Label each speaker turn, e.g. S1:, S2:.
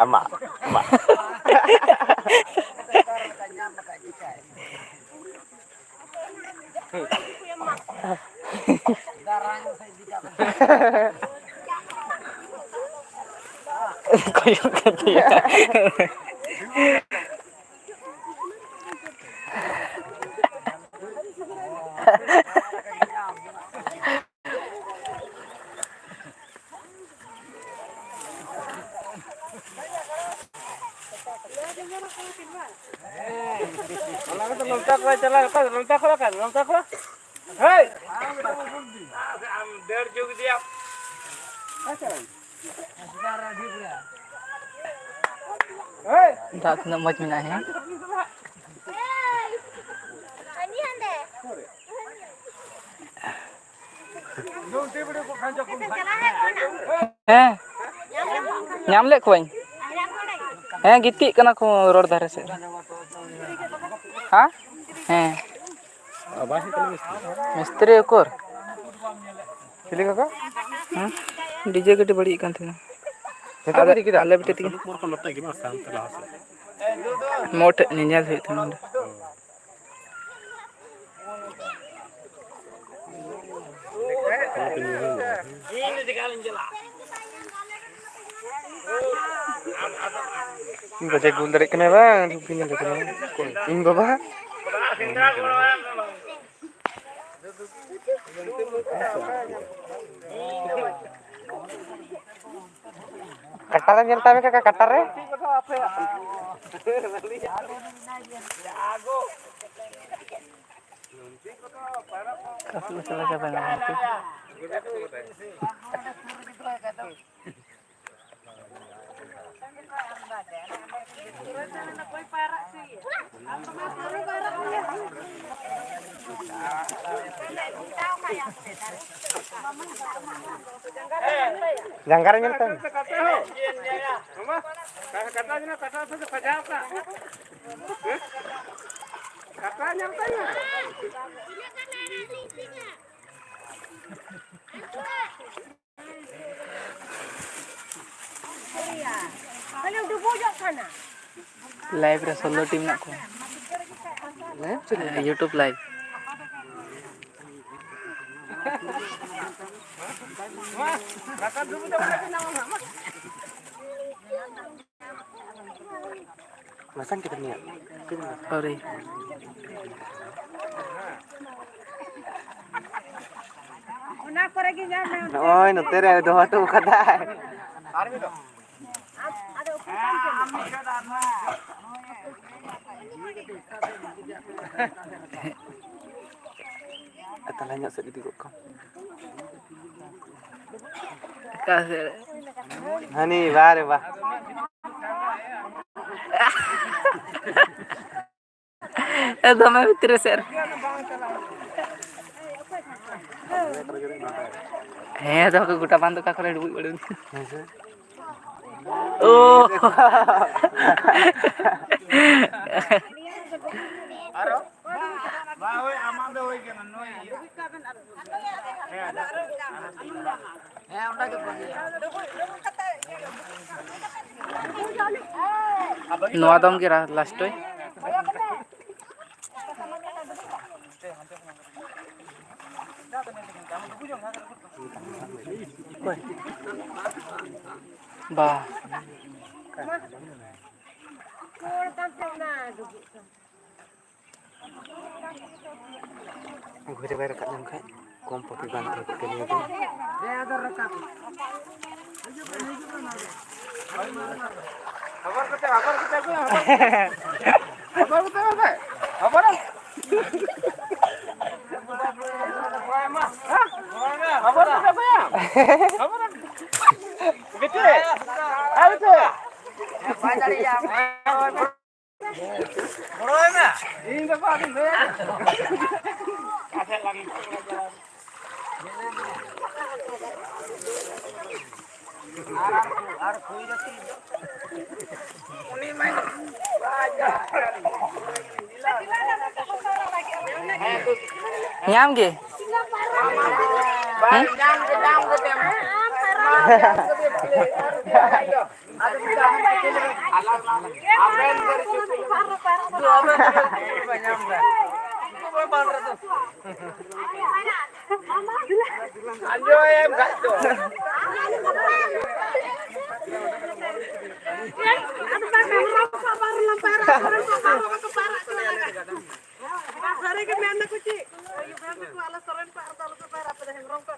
S1: Emak, emak.
S2: Koyok ke dia.
S1: Hei.
S2: Tak kena moj minahnya. Nyam lek koin. Gitik kana ko ror dhare se. Ha? Mistri ukor.
S1: Pilih kakak?
S2: DJ gede badi kan thina.
S1: Kita beri kita.
S2: Ale bete tiga. Mot ninjal hui thina.
S1: Baca gundar kena bang, rupanya dah kena. Ini bapa. Kataran yang tahu kakak katar ya?
S2: Kasih masalah siapa yang ngerti?
S1: Jangkar yang tahu.
S2: Live re solo team nak ko. YouTube live.
S1: Masan kita niat.
S2: Sorry.
S1: Oh, nanti ada dua tu kata. Atau banyak sedikit kok.
S2: Kasih.
S1: Hani, bare bah.
S2: Dame vitri ser. Dah aku guta bantu kakak ada duit baru. Oh.
S3: Aro? Bahoy amanda hoy kenan noy. Onda ke
S2: Noa dam ke last toy. Bah.
S1: Gue bayar kat yang kai. Kompor di bantu ke ni tu. Kabar kita aku. Kabar kita. Kabar. Kabar apa ya? Kabar. Betul. Betul. Banyak ya. Corona. Ini dapat ni. Kasih lagi. Ar koi
S2: Nyam ge.
S4: Hari ke mana kuci? Ayo berangkat ku ala seren Pak Arta lu ke Pak apa dah yang rongko